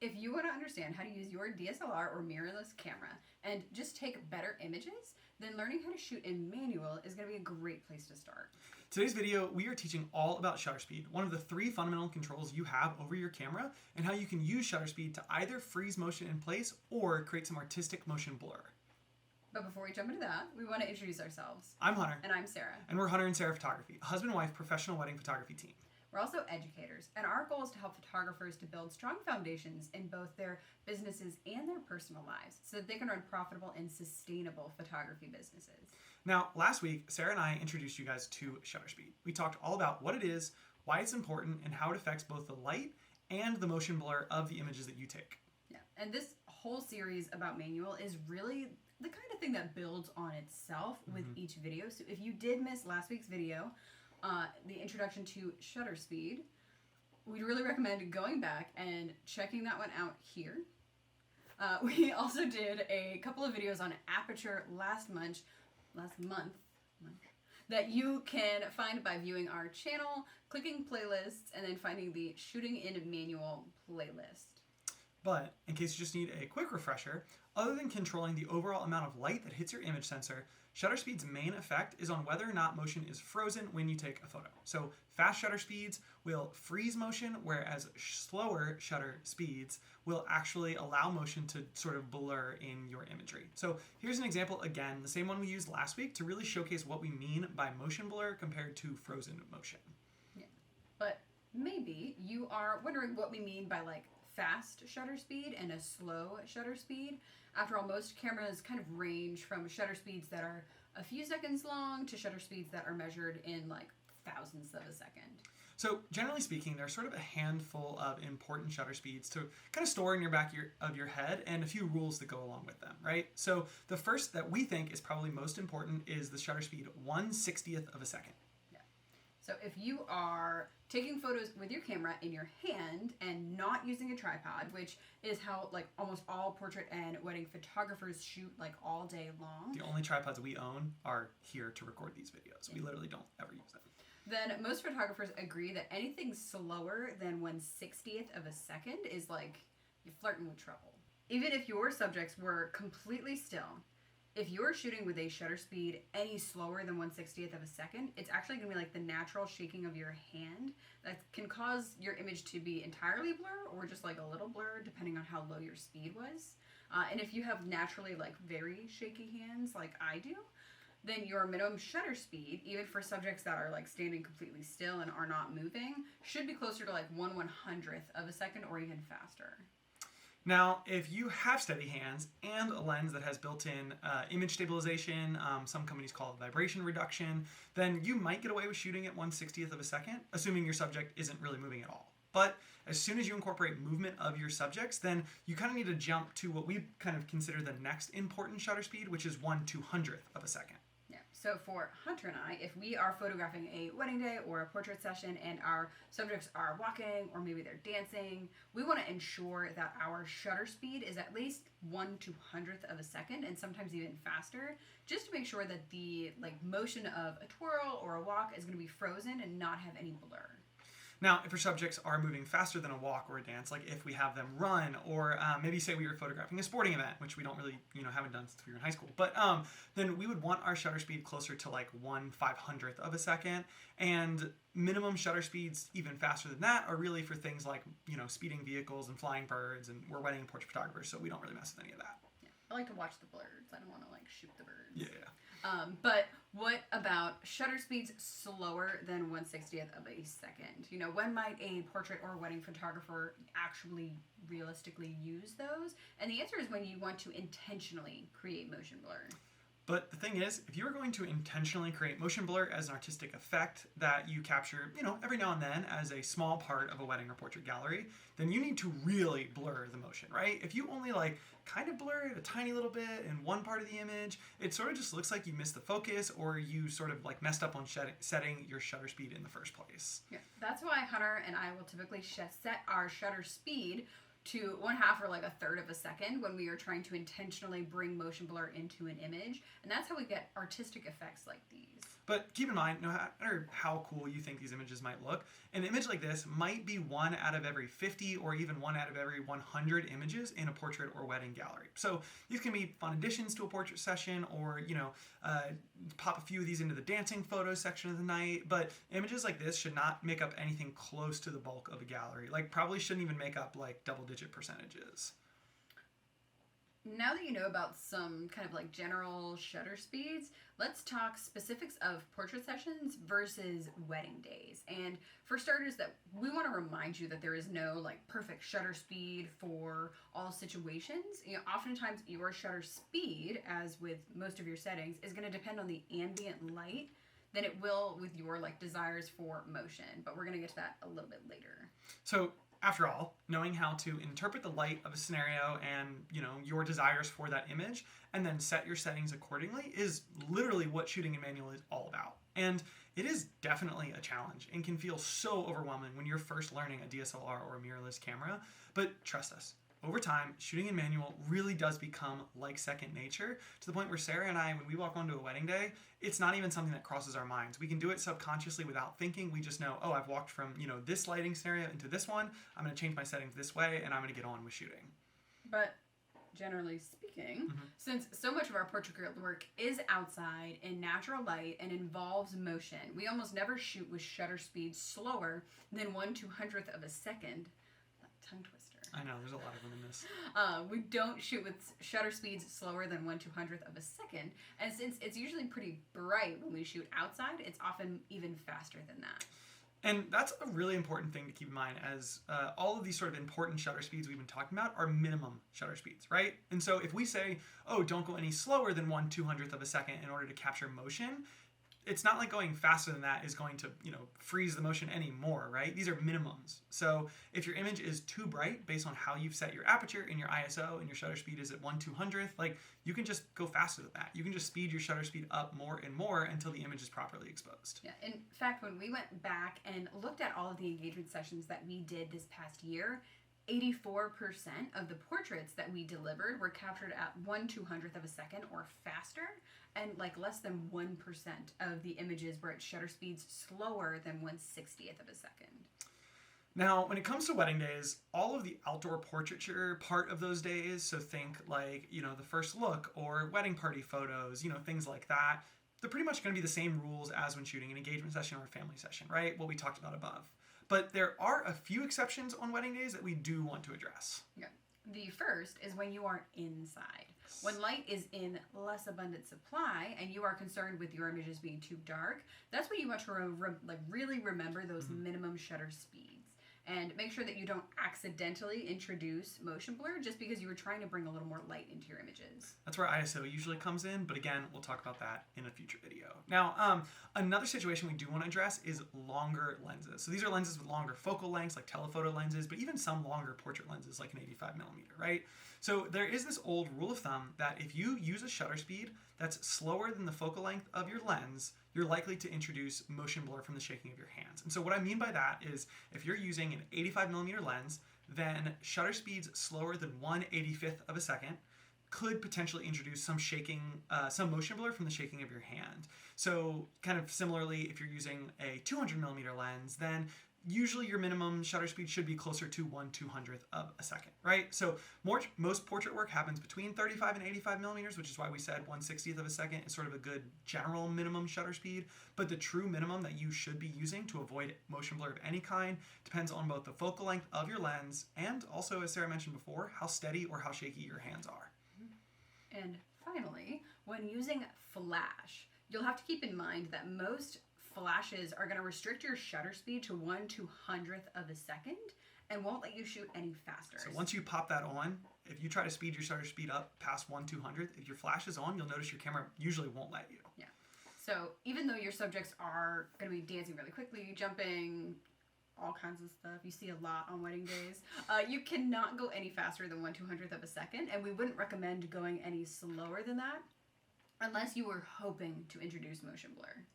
If you want to understand how to use your DSLR or mirrorless camera and just take better images, then learning how to shoot in manual is going to be a great place to start. Today's video, we are teaching all about shutter speed, one of the 3 fundamental controls you have over your camera, and how you can use shutter speed to either freeze motion in place or create some artistic motion blur. But before we jump into that, we want to introduce ourselves. I'm Hunter. And I'm Sarah. And we're Hunter and Sarah Photography, a husband-wife professional wedding photography team. We're also educators, and our goal is to help photographers to build strong foundations in both their businesses and their personal lives so that they can run profitable and sustainable photography businesses. Now, last week, Sarah and I introduced you guys to shutter speed. We talked all about what it is, why it's important, and how it affects both the light and the motion blur of the images that you take. Yeah, and this whole series about manual is really the kind of thing that builds on itself with each video. So if you did miss last week's video, the introduction to shutter speed, we'd really recommend going back and checking that one out here. We also did a couple of videos on Aperture last month that you can find by viewing our channel, clicking playlists, and then finding the Shooting in Manual playlist. But in case you just need a quick refresher, other than controlling the overall amount of light that hits your image sensor, shutter speed's main effect is on whether or not motion is frozen when you take a photo. So fast shutter speeds will freeze motion, whereas slower shutter speeds will actually allow motion to sort of blur in your imagery. So here's an example, again, the same one we used last week to really showcase what we mean by motion blur compared to frozen motion. Yeah, but maybe you are wondering what we mean by like fast shutter speed and a slow shutter speed. After all, most cameras kind of range from shutter speeds that are a few seconds long to shutter speeds that are measured in like thousandths of a second. So generally speaking, there's sort of a handful of important shutter speeds to kind of store in your back of your head and a few rules that go along with them, right? So the first that we think is probably most important is the shutter speed 1/60th of a second. So if you are taking photos with your camera in your hand and not using a tripod, which is how like almost all portrait and wedding photographers shoot like all day long. The only tripods we own are here to record these videos. We literally don't ever use them. Then most photographers agree that anything slower than 1/60th of a second is like you're flirting with trouble. Even if your subjects were completely still, if you're shooting with a shutter speed any slower than 1/60th of a second, it's actually going to be like the natural shaking of your hand that can cause your image to be entirely blur or just like a little blur depending on how low your speed was. And if you have naturally like very shaky hands like I do, then your minimum shutter speed, even for subjects that are like standing completely still and are not moving, should be closer to like 1/100th of a second or even faster. Now, if you have steady hands and a lens that has built-in image stabilization, some companies call it vibration reduction, then you might get away with shooting at 1/60th of a second, assuming your subject isn't really moving at all. But as soon as you incorporate movement of your subjects, then you kind of need to jump to what we kind of consider the next important shutter speed, which is 1/200th of a second. So for Hunter and I, if we are photographing a wedding day or a portrait session and our subjects are walking or maybe they're dancing, we want to ensure that our shutter speed is at least 1/200th of a second and sometimes even faster, just to make sure that the like motion of a twirl or a walk is going to be frozen and not have any blur. Now, if your subjects are moving faster than a walk or a dance, like if we have them run, or maybe say we were photographing a sporting event, which we don't really, haven't done since we were in high school, but then we would want our shutter speed closer to like 1/500th of a second, and minimum shutter speeds even faster than that are really for things like, speeding vehicles and flying birds, and we're wedding and portrait photographers, so we don't really mess with any of that. Yeah. I like to watch the birds. I don't want to like shoot the birds. Yeah. But what about shutter speeds slower than 1/60th of a second? When might a portrait or wedding photographer actually realistically use those? And the answer is when you want to intentionally create motion blur. But the thing is, if you're going to intentionally create motion blur as an artistic effect that you capture, every now and then as a small part of a wedding or portrait gallery, then you need to really blur the motion, right? If you only like kind of blur it a tiny little bit in one part of the image, it sort of just looks like you missed the focus or you sort of like messed up on setting your shutter speed in the first place. Yeah, that's why Hunter and I will typically set our shutter speed to 1/2 or like 1/3 of a second when we are trying to intentionally bring motion blur into an image. And that's how we get artistic effects like these. But keep in mind, no matter how cool you think these images might look, an image like this might be 1 out of every 50 or even 1 out of every 100 images in a portrait or wedding gallery. So these can be fun additions to a portrait session, or pop a few of these into the dancing photos section of the night. But images like this should not make up anything close to the bulk of a gallery. Like, probably shouldn't even make up like double-digit percentages. Now that you know about some kind of like general shutter speeds, let's talk specifics of portrait sessions versus wedding days. And for starters, that we want to remind you that there is no like perfect shutter speed for all situations. Oftentimes your shutter speed, as with most of your settings, is going to depend on the ambient light than it will with your like desires for motion. But we're going to get to that a little bit later. So after all, knowing how to interpret the light of a scenario and, your desires for that image, and then set your settings accordingly is literally what shooting in manual is all about. And it is definitely a challenge and can feel so overwhelming when you're first learning a DSLR or a mirrorless camera. But trust us, over time, shooting in manual really does become like second nature, to the point where Sarah and I, when we walk onto a wedding day, it's not even something that crosses our minds. We can do it subconsciously without thinking. We just know, oh, I've walked from, this lighting scenario into this one. I'm going to change my settings this way, and I'm going to get on with shooting. But generally speaking, since so much of our portrait work is outside in natural light and involves motion, we almost never shoot with shutter speeds slower than 1/200th of a second. Tongue twister. I know, there's a lot of them in this. We don't shoot with shutter speeds slower than 1/200th of a second, and since it's usually pretty bright when we shoot outside, it's often even faster than that. And that's a really important thing to keep in mind, as all of these sort of important shutter speeds we've been talking about are minimum shutter speeds, right? And so if we say, oh, don't go any slower than 1/200th of a second in order to capture motion, it's not like going faster than that is going to, freeze the motion anymore, right? These are minimums. So if your image is too bright based on how you've set your aperture and your ISO and your shutter speed is at 1/200th, like, you can just go faster than that. You can just speed your shutter speed up more and more until the image is properly exposed. Yeah, in fact, when we went back and looked at all of the engagement sessions that we did this past year, 84% of the portraits that we delivered were captured at 1/200th of a second or faster, and like less than 1% of the images were at shutter speeds slower than 1/60th of a second. Now, when it comes to wedding days, all of the outdoor portraiture part of those days, so think like, the first look or wedding party photos, things like that, they're pretty much going to be the same rules as when shooting an engagement session or a family session, right? What we talked about above. But there are a few exceptions on wedding days that we do want to address. Yeah. The first is when you are inside. When light is in less abundant supply and you are concerned with your images being too dark, that's when you want to really remember those minimum shutter speeds. And make sure that you don't accidentally introduce motion blur just because you were trying to bring a little more light into your images. That's where ISO usually comes in, but again, we'll talk about that in a future video. Now, another situation we do want to address is longer lenses. So these are lenses with longer focal lengths, like telephoto lenses, but even some longer portrait lenses, like an 85mm, right? So there is this old rule of thumb that if you use a shutter speed that's slower than the focal length of your lens, you're likely to introduce motion blur from the shaking of your hands. And so what I mean by that is if you're using an 85mm lens, then shutter speeds slower than 1/85th of a second could potentially introduce some shaking, some motion blur from the shaking of your hand. So kind of similarly, if you're using a 200mm lens, then usually your minimum shutter speed should be closer to 1/200th of a second, right? So most portrait work happens between 35 and 85mm, which is why we said 1/60th of a second is sort of a good general minimum shutter speed. But the true minimum that you should be using to avoid motion blur of any kind depends on both the focal length of your lens and also, as Sarah mentioned before, how steady or how shaky your hands are. And finally, when using flash, you'll have to keep in mind that most flashes are going to restrict your shutter speed to 1/200th of a second and won't let you shoot any faster. So once you pop that on, if you try to speed your shutter speed up past 1/200th, if your flash is on, you'll notice your camera usually won't let you. Yeah. So even though your subjects are going to be dancing really quickly, jumping, all kinds of stuff you see a lot on wedding days, you cannot go any faster than 1/200th of a second, and we wouldn't recommend going any slower than that unless you were hoping to introduce motion blur.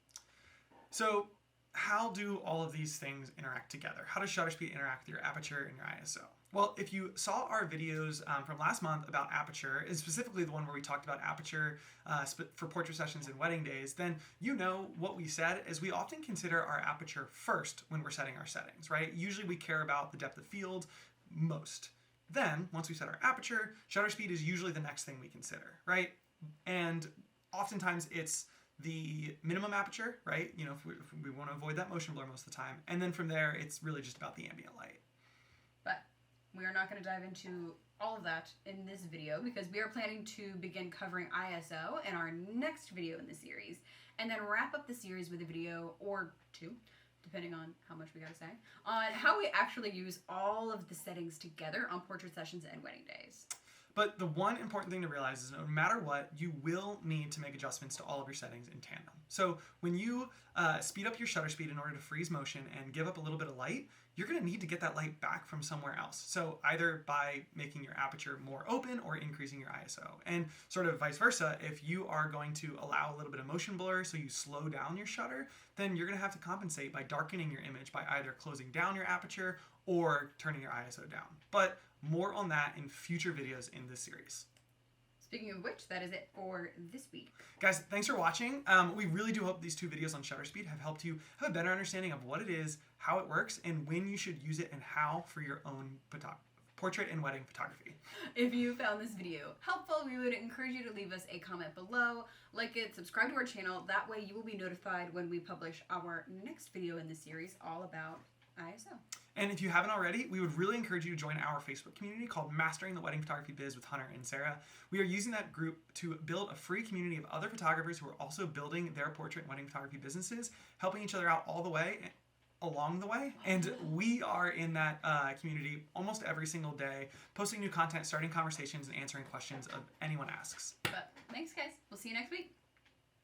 So how do all of these things interact together? How does shutter speed interact with your aperture and your ISO? Well, if you saw our videos from last month about Aperture, and specifically the one where we talked about Aperture for portrait sessions and wedding days, then you know what we said is we often consider our Aperture first when we're setting our settings, right? Usually we care about the depth of field most. Then, once we set our Aperture, shutter speed is usually the next thing we consider, right? And oftentimes it's the minimum aperture, right? You know, if we want to avoid that motion blur most of the time. And then from there, it's really just about the ambient light. But we are not going to dive into all of that in this video because we are planning to begin covering ISO in our next video in the series, and then wrap up the series with a video or two, depending on how much we got to say, on how we actually use all of the settings together on portrait sessions and wedding days. But the one important thing to realize is no matter what, you will need to make adjustments to all of your settings in tandem. So when you speed up your shutter speed in order to freeze motion and give up a little bit of light, you're going to need to get that light back from somewhere else. So either by making your aperture more open or increasing your ISO. And sort of vice versa, if you are going to allow a little bit of motion blur so you slow down your shutter, then you're going to have to compensate by darkening your image by either closing down your aperture or turning your ISO down. But more on that in future videos in this series. Speaking of which, that is it for this week. Guys, thanks for watching. We really do hope these two videos on shutter speed have helped you have a better understanding of what it is, how it works, and when you should use it and how for your own portrait and wedding photography. If you found this video helpful, we would encourage you to leave us a comment below, like it, subscribe to our channel. That way you will be notified when we publish our next video in the series all about ISO. And if you haven't already, we would really encourage you to join our Facebook community called Mastering the Wedding Photography Biz with Hunter and Sarah. We are using that group to build a free community of other photographers who are also building their portrait and wedding photography businesses, helping each other out all the way, along the way. And we are in that community almost every single day, posting new content, starting conversations, and answering questions of anyone asks. But thanks, guys. We'll see you next week.